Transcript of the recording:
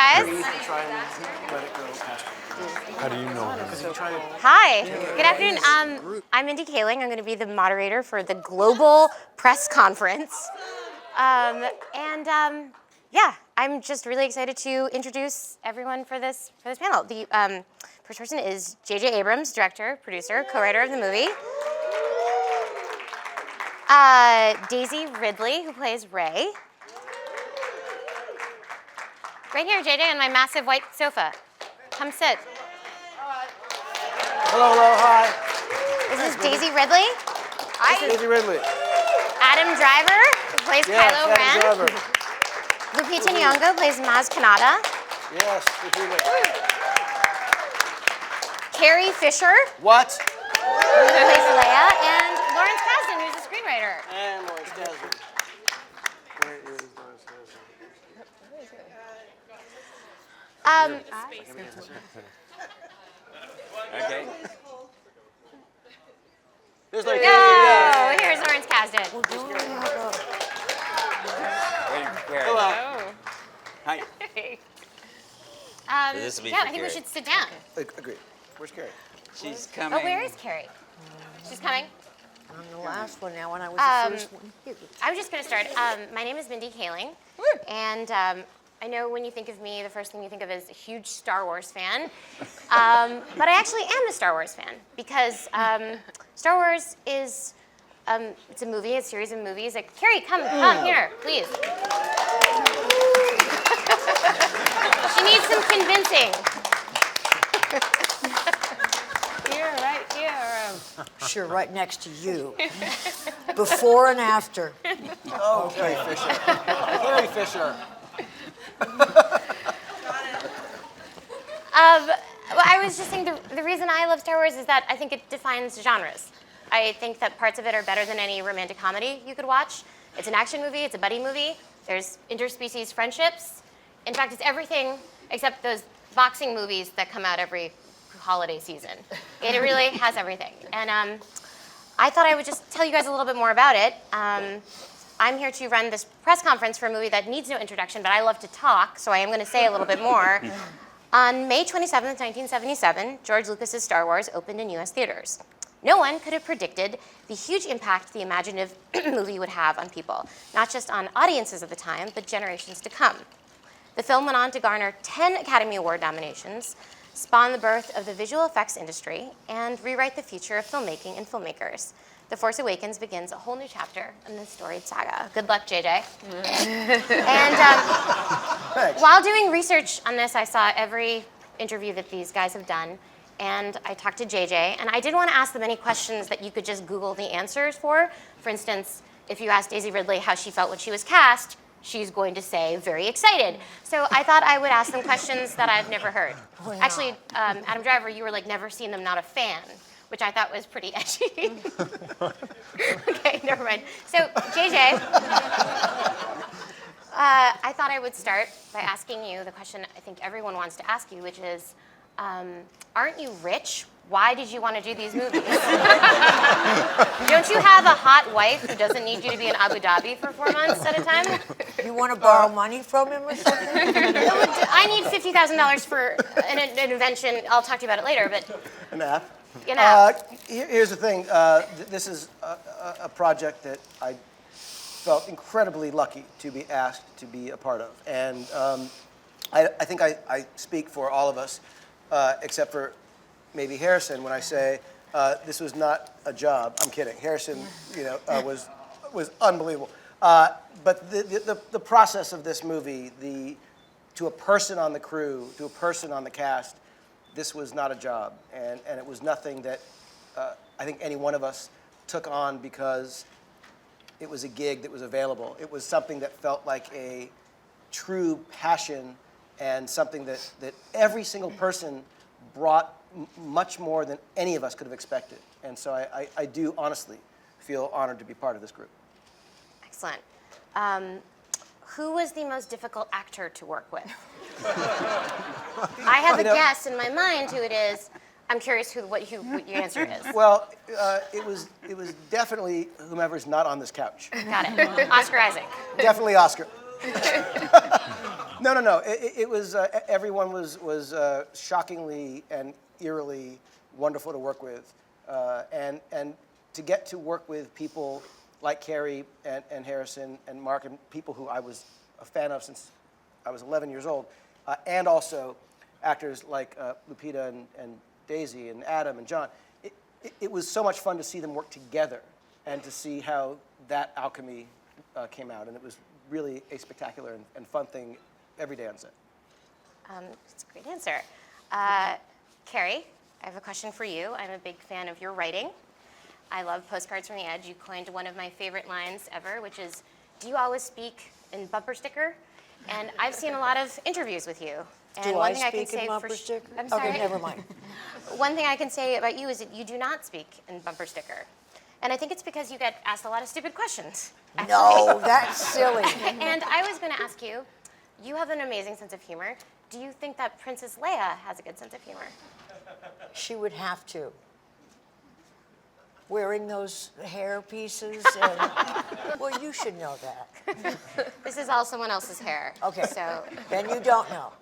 guys. How do you know him? Hi. Good afternoon. I'm Mindy Kaling. I'm going to be the moderator for the Global Press Conference. Yeah, I'm just really excited to introduce everyone for this panel. The first person is J.J. Abrams, director, producer, co-writer of the movie. Daisy Ridley, who plays Rey. Right here, JJ, on my massive white sofa. Come sit. Hello, hi. This is Daisy Ridley. Hi. Daisy Ridley. Adam Driver, who plays Kylo Ren. Driver. Lupita Nyong'o plays Maz Kanata. Yes, Lupita. Carrie Fisher. What? Who plays Leia, and Lawrence Kasdan, who's a screenwriter. And Lawrence Kasdan. Where is Lawrence Kasdan? Okay. There's like No, here's Lawrence Kasdan. Where? Hello. Hi. This will be Yeah, for I think we Carrie. should sit down. Agreed. Where's Carrie? She's coming. Oh, where is Carrie? She's coming. I'm the last one now, when I was the first one. I was just going to start. My name is Mindy Kaling, and I know when you think of me, the first thing you think of is a huge Star Wars fan. But I actually am a Star Wars fan because Star Wars is it's a movie, a series of movies. Like, Carrie, come here, please. She needs some convincing. Here, right here. Sure, right next to you. Before and after. Oh, Carrie Fisher. Carrie Fisher. Well, I was just saying the reason I love Star Wars is that I think it defines genres. I think that parts of it are better than any romantic comedy you could watch. It's an action movie, it's a buddy movie, there's interspecies friendships. In fact, it's everything except those boxing movies that come out every holiday season. It really has everything. And I thought I would just tell you guys a little bit more about it. I'm here to run this press conference for a movie that needs no introduction, but I love to talk, so I am going to say a little bit more. On May 27th, 1977, George Lucas's Star Wars opened in US theaters. No one could have predicted the huge impact the imaginative movie would have on people, not just on audiences of the time, but generations to come. The film went on to garner 10 Academy Award nominations, spawn the birth of the visual effects industry, and rewrite the future of filmmaking and filmmakers. The Force Awakens begins a whole new chapter in this storied saga. Good luck, JJ. And while doing research on this, I saw every interview that these guys have done, and I talked to JJ, and I did want to ask them any questions that you could just Google the answers for. For instance, if you asked Daisy Ridley how she felt when she was cast, she's going to say very excited. So I thought I would ask them questions that I've never heard. Oh, yeah. Actually, Adam Driver, you were like never seen them, not a fan, which I thought was pretty edgy. Okay, never mind. So JJ, I thought I would start by asking you the question I think everyone wants to ask you, which is, aren't you rich? Why did you want to do these movies? Don't you have a hot wife who doesn't need you to be in Abu Dhabi for 4 months at a time? You want to borrow money from him or something? I need $50,000 for an invention. I'll talk to you about it later, but An app. you know. Here's the thing. This is a project that I felt incredibly lucky to be asked to be a part of. And I think I speak for all of us, except for maybe Harrison, when I say this was not a job. I'm kidding. Harrison, was unbelievable. But the process of this movie, to a person on the crew, to a person on the cast, this was not a job, and it was nothing that I think any one of us took on because it was a gig that was available. It was something that felt like a true passion and something that every single person brought much more than any of us could have expected. And so I do honestly feel honored to be part of this group. Excellent. Who was the most difficult actor to work with? I have a guess in my mind who it is. I'm curious what your answer is. Well, it was definitely whomever's not on this couch. Got it. Oscar Isaac. Definitely Oscar. No. It was everyone was shockingly and eerily wonderful to work with, and to get to work with people like Carrie and Harrison and Mark and people who I was a fan of since I was 11 years old, and also actors like Lupita and Daisy and Adam and John. It was so much fun to see them work together and to see how that alchemy came out, and it was really a spectacular and fun thing every day on set. That's a great answer. Carrie, I have a question for you. I'm a big fan of your writing. I love Postcards from the Edge. You coined one of my favorite lines ever, which is, "Do you always speak in bumper sticker?" And I've seen a lot of interviews with you. And Do one I thing I can speak in say bumper for sticker? I'm sorry. Okay, never mind. One thing I can say about you is that you do not speak in bumper sticker. And I think it's because you get asked a lot of stupid questions. No, that's silly. And I was going to ask you, you have an amazing sense of humor. Do you think that Princess Leia has a good sense of humor? She would have to. Wearing those hair pieces and, well, you should know that. This is all someone else's hair. Okay. So Then you don't know.